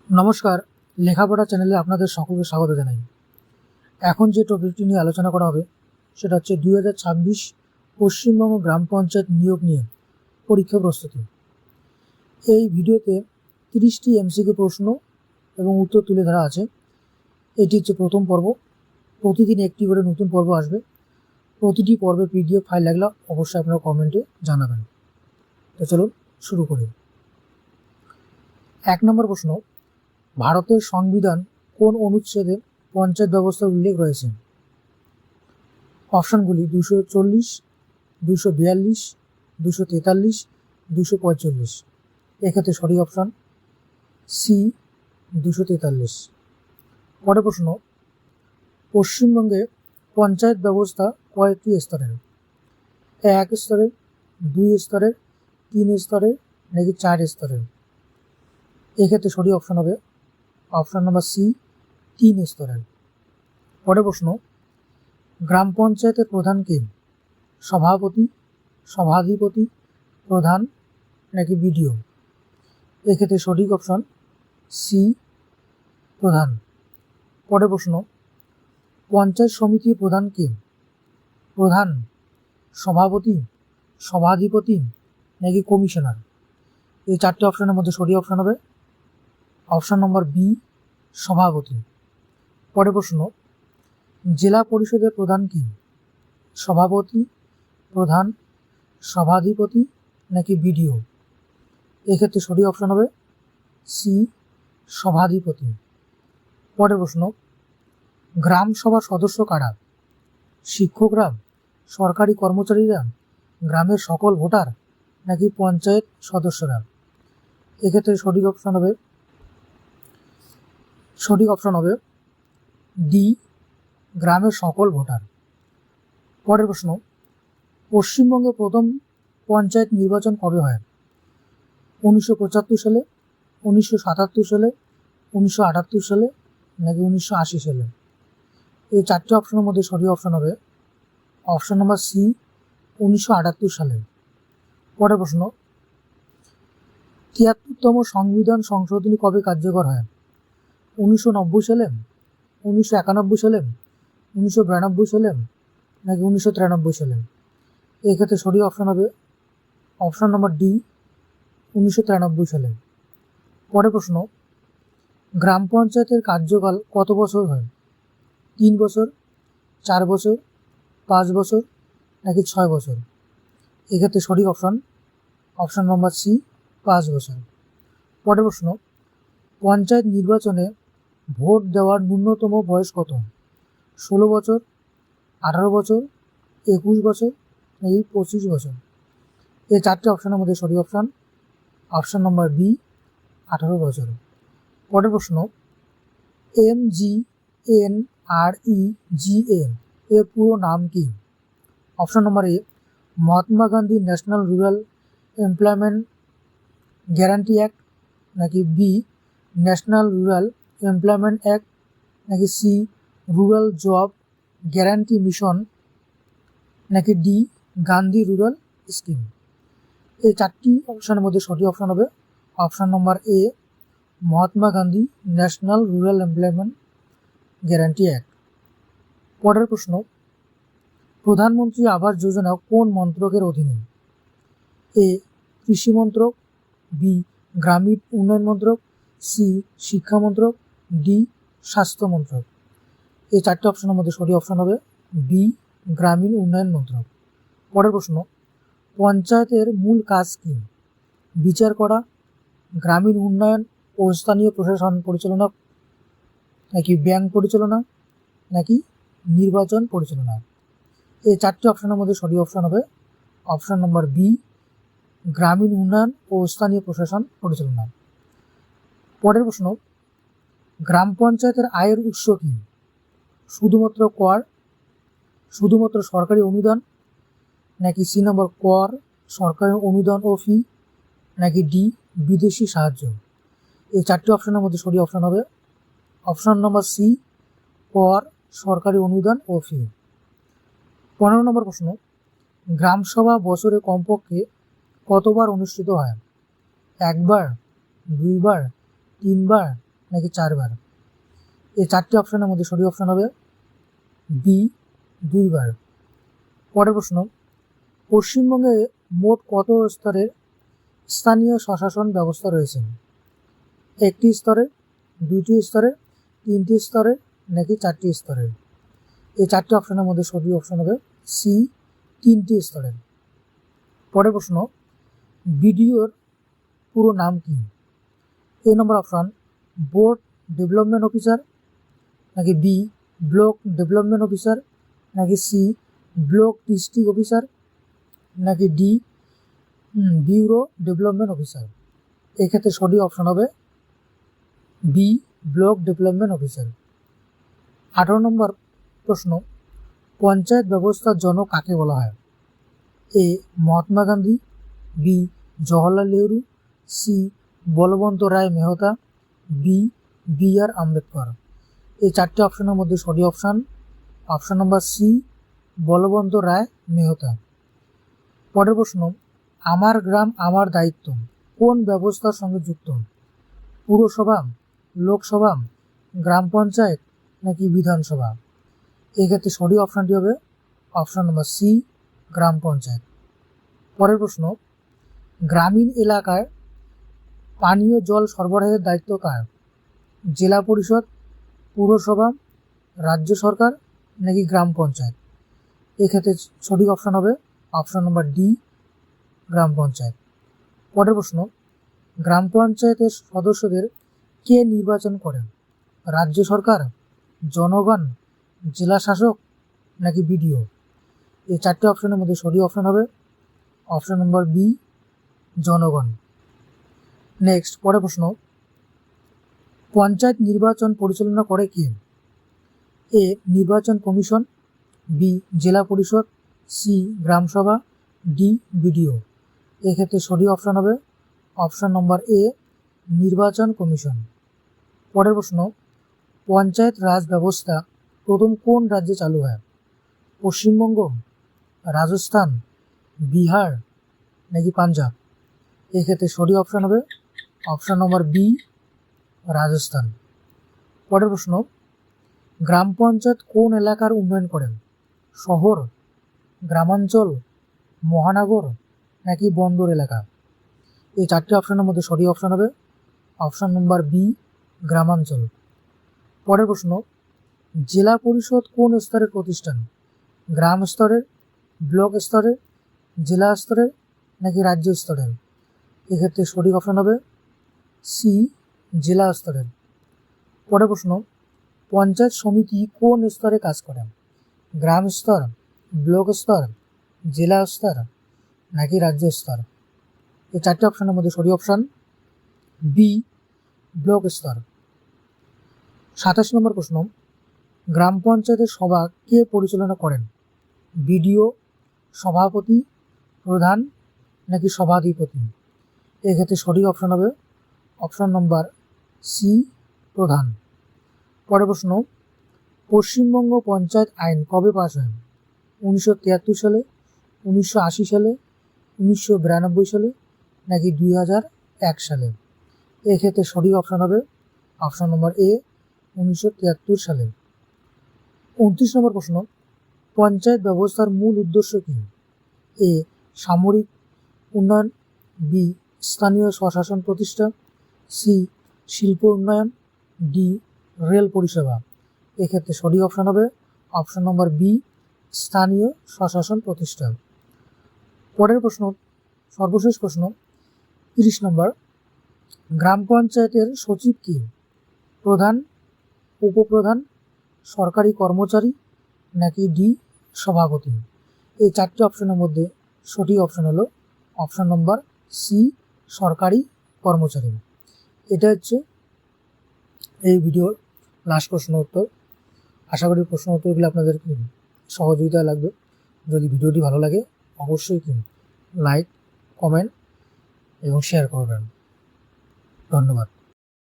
নমস্কার, লেখাপড়া চ্যানেলে আপনাদের সকলকে স্বাগত জানাই। এখন যে টপিকটি নিয়ে আলোচনা করা হবে সেটা হচ্ছে 2026 পশ্চিমবঙ্গ গ্রাম পঞ্চায়েত নিয়োগ নিয়ে পরীক্ষা প্রস্তুতি। এই ভিডিওতে 30টি এমসিকিউ প্রশ্ন এবং উত্তর তুলে ধরা আছে। এটি হচ্ছে প্রথম পর্ব। প্রতিদিন একটি করে নতুন পর্ব আসবে। প্রতিটি পর্বের পিডিএফ ফাইল লাগলে অবশ্যই আপনারা কমেন্টে জানাবেন। তো চলুন শুরু করি। 1 নম্বর প্রশ্ন, ভারতের সংবিধান কোন অনুচ্ছেদে পঞ্চায়েত ব্যবস্থার উল্লেখ রয়েছে? অপশনগুলি 240, 242, 243, 245। এক্ষেত্রে সঠিক অপশন সি 243। পরের প্রশ্ন, পশ্চিমবঙ্গে পঞ্চায়েত ব্যবস্থা কয়েকটি স্তরের? 1 স্তরের, 2 স্তরের, 3 স্তরের নাকি 4 স্তরের? এক্ষেত্রে সঠিক অপশন হবে অপশন নম্বর সি 3 স্তরের। পরের প্রশ্ন, গ্রাম পঞ্চায়েতের প্রধান কে? সভাপতি, সভাধিপতি, প্রধান নাকি বিডিও? এক্ষেত্রে সঠিক অপশন সি প্রধান। পরের প্রশ্ন, পঞ্চায়েত সমিতির প্রধান কে? প্রধান, সভাপতি, সভাধিপতি নাকি কমিশনার? এই 4টে অপশনের মধ্যে সঠিক অপশন হবে অপশন নম্বর বি সভাপতি। পরের প্রশ্ন, জেলা পরিষদের প্রধান কে? সভাপতি, প্রধান, সভাধিপতি নাকি বিডিও? এক্ষেত্রে সঠিক অপশন হবে সি সভাধিপতি। পরের প্রশ্ন, গ্রাম সভার সদস্য কারা? শিক্ষকরা, সরকারি কর্মচারীরা, গ্রামের সকল ভোটার নাকি পঞ্চায়েত সদস্যরা? এক্ষেত্রে সঠিক অপশন হবে ডি গ্রামের সকল ভোটার। পরের প্রশ্ন, পশ্চিমবঙ্গে প্রথম পঞ্চায়েত নির্বাচন কবে হয়? 1975 সালে, 1977 সালে, 1978 সালে নাকি 1980 সালে? এই 4টে অপশনের মধ্যে সঠিক অপশন হবে অপশন নম্বর সি 1978 সালে। পরের প্রশ্ন, 73তম সংবিধান সংশোধনী কবে কার্যকর হয়? 1990 সালে, 1991 সালে, 1992 সালে নাকি 1993 সালে? এক্ষেত্রে সঠিক অপশন হবে অপশন নম্বর ডি 1993 সালে। পরের প্রশ্ন, গ্রাম পঞ্চায়েতের কার্যকাল কত বছর হয়? 3 বছর, 4 বছর, 5 বছর নাকি 6 বছর? এক্ষেত্রে সঠিক অপশন নম্বর সি 5 বছর। পরের প্রশ্ন, পঞ্চায়েত নির্বাচনে ভোট দেওয়ার ন্যূনতম বয়স কত? 16 বছর, 18 বছর, 21 বছর নাকি 25 বছর? এই 4টে অপশনের মধ্যে সঠিক অপশন নম্বর বি 18 বছর। পরের প্রশ্ন, MGNREGA এর পুরো নাম কি? Option number A Mahatma Gandhi national rural employment guarantee act নাকি B national rural employment act নাকি C rural job guarantee mission নাকি ডি গান্ধী রুরাল স্কিম? এই 4টি অপশনের মধ্যে সঠিক অপশন হবে option number A Mahatma Gandhi national rural employment guarantee act. পরের প্রশ্ন, প্রধানমন্ত্রী আবাস যোজনা কোন মন্ত্রকের অধীনে? এ কৃষি মন্ত্রক, বি গ্রামীণ উন্নয়ন মন্ত্রক, সি শিক্ষা মন্ত্রক, ডি স্বাস্থ্য মন্ত্রক? এই 4টে অপশনের মধ্যে সঠিক অপশন হবে বি গ্রামীণ উন্নয়ন মন্ত্রক। পরের প্রশ্ন, পঞ্চায়েতের মূল কাজ কি? বিচার করা, গ্রামীণ উন্নয়ন ও স্থানীয় প্রশাসন পরিচালনা নাকি ব্যাংক পরিচালনা নাকি নির্বাচন পরিচালনা? এই 4টে অপশনের মধ্যে সঠিক অপশন হবে অপশন নম্বর বি গ্রামীণ উন্নয়ন ও স্থানীয় প্রশাসন পরিচালনা। পরের প্রশ্ন, গ্রাম পঞ্চায়েতের আয়ের উৎস কি? শুধুমাত্র কর, শুধুমাত্র সরকারি অনুদান নাকি সি নম্বর কর, সরকারি অনুদান ও ফি নাকি ডি বিদেশি সাহায্য? এই 4টে অপশনের মধ্যে সঠিক অপশন হবে অপশন নম্বর সি কর, সরকারি অনুদান ও ফি। 15 নম্বর প্রশ্ন, গ্রামসভা বছরে কমপক্ষে কতবার অনুষ্ঠিত হয়? 1 বার, 2 বার, 3 বার নাকি 4 বার? এই 4টি অপশনের মধ্যে সঠিক অপশন হবে বি, 2 বার। পরের প্রশ্ন, পশ্চিমবঙ্গে মোট কত স্তরের স্থানীয় স্বশাসন ব্যবস্থা রয়েছে? 1টি স্তরের, 2টি স্তরের, 3টি স্তরের নাকি 4টি স্তরের? এই 4টি অপশনের মধ্যে সঠিক অপশন হবে সি, 3টি স্তরের। পরের প্রশ্ন, বিডিওর পুরো নাম কি? এ নম্বর অপশন বোর্ড ডেভেলপমেন্ট অফিসার, নাকি বি ব্লক ডেভেলপমেন্ট অফিসার, নাকি সি ব্লক ডিস্ট্রিক্ট অফিসার, নাকি ডি ব্যুরো ডেভেলপমেন্ট অফিসার? এক্ষেত্রে সঠিক অপশন হবে বি ব্লক ডেভেলপমেন্ট অফিসার। 18 নম্বর প্রশ্ন, পঞ্চায়েত ব্যবস্থার জনক কাকে বলা হয়? এ মহাত্মা গান্ধী, বি জওহরলাল নেহরু, সি বলবন্ত রায় মেহতা, বি আর আম্বেদকর? এই 4টি অপশনের মধ্যে সঠিক অপশন নম্বর সি বলবন্ত রায় মেহতা। পরের প্রশ্ন, আমার গ্রাম আমার দায়িত্ব কোন ব্যবস্থার সঙ্গে যুক্ত? পুরসভা, লোকসভা, গ্রাম পঞ্চায়েত নাকি বিধানসভা? এক্ষেত্রে সঠিক অপশনটি হবে অপশন নম্বর সি গ্রাম পঞ্চায়েত। পরের প্রশ্ন, গ্রামীণ এলাকায় পানীয় জল সরবরাহের দায়িত্ব কার? জেলা পরিষদ, পুরসভা, রাজ্য সরকার নাকি গ্রাম পঞ্চায়েত? এক্ষেত্রে সঠিক অপশন হবে অপশন নম্বর ডি গ্রাম পঞ্চায়েত। পরের প্রশ্ন, গ্রাম পঞ্চায়েতের সদস্যদের কে নির্বাচন করেন? রাজ্য সরকার, জনগণ, জেলা শাসক নাকি বিডিও? এই 4টি অপশনের মধ্যে সঠিক অপশন হবে অপশন নম্বর বি জনগণ। নেক্সট, পরের প্রশ্ন, পঞ্চায়েত নির্বাচন পরিচালনা করে কে? এ নির্বাচন কমিশন, বি জেলা পরিষদ, সি গ্রামসভা, ডি বিডিও? এক্ষেত্রে সঠিক অপশন হবে অপশন নম্বর এ নির্বাচন কমিশন। পরের প্রশ্ন, পঞ্চায়েত রাজ ব্যবস্থা প্রথম কোন রাজ্যে চালু হয়? পশ্চিমবঙ্গ, রাজস্থান, বিহার নাকি পাঞ্জাব? এক্ষেত্রে সঠিক অপশন হবে অপশন নম্বর বি রাজস্থান। পরের প্রশ্ন, গ্রাম পঞ্চায়েত কোন এলাকার উন্নয়ন করেন? শহর, গ্রামাঞ্চল, মহানগর নাকি বন্দর এলাকা? এই 4টি অপশনের মধ্যে সঠিক অপশন হবে অপশন নম্বর বি গ্রামাঞ্চল। পরের প্রশ্ন, জেলা পরিষদ কোন স্তরের প্রতিষ্ঠান? গ্রাম স্তরের, ব্লক স্তরের, জেলা স্তরের নাকি রাজ্য স্তরের? এক্ষেত্রে সঠিক অপশন হবে সি জেলা স্তরের। পরের প্রশ্ন, পঞ্চায়েত সমিতি কোন স্তরে কাজ করে? গ্রাম স্তর, ব্লক স্তর, জেলা স্তর নাকি রাজ্য স্তর? এই 4টি অপশনের মধ্যে সঠিক অপশন বি ব্লক স্তর। 27 নম্বর প্রশ্ন, গ্রাম পঞ্চায়েতের সভা কে পরিচালনা করেন? বিডিও, সভাপতি, প্রধান নাকি সভাধিপতি? এক্ষেত্রে সঠিক অপশন হবে অপশন নম্বর সি প্রধান। পরের প্রশ্ন, পশ্চিমবঙ্গ পঞ্চায়েত আইন কবে পাস হয়? 1973 সালে, 1980 সালে, 1992 সালে নাকি 2001 সালে? এক্ষেত্রে সঠিক অপশন হবে অপশন নম্বর এ 1973 সালে। 29 নম্বর প্রশ্ন, পঞ্চায়েত ব্যবস্থার মূল উদ্দেশ্য কী? এ সামরিক উন্নয়ন, বি স্থানীয় স্বশাসন প্রতিষ্ঠা, সি শিল্প উন্নয়ন, ডি রেল পরিষেবা? এক্ষেত্রে সঠিক অপশন হবে অপশন নম্বর বি স্থানীয় স্বশাসন প্রতিষ্ঠান। পরের প্রশ্ন, সর্বশেষ প্রশ্ন 30 নম্বর, গ্রাম পঞ্চায়েতের সচিব কি? প্রধান, উপপ্রধান, সরকারি কর্মচারী নাকি ডি সভাপতি? এই 4টি অপশনের মধ্যে সঠিক অপশন হলো অপশন নম্বর সি সরকারি কর্মচারী। এটা হচ্ছে এই ভিডিওর লাস্ট প্রশ্ন উত্তর। আশা করি প্রশ্ন উত্তরগুলো আপনাদের সহযোগিতা লাগবে। যদি ভিডিওটি ভালো লাগে অবশ্যই লাইক, কমেন্ট এবং শেয়ার করবেন। ধন্যবাদ।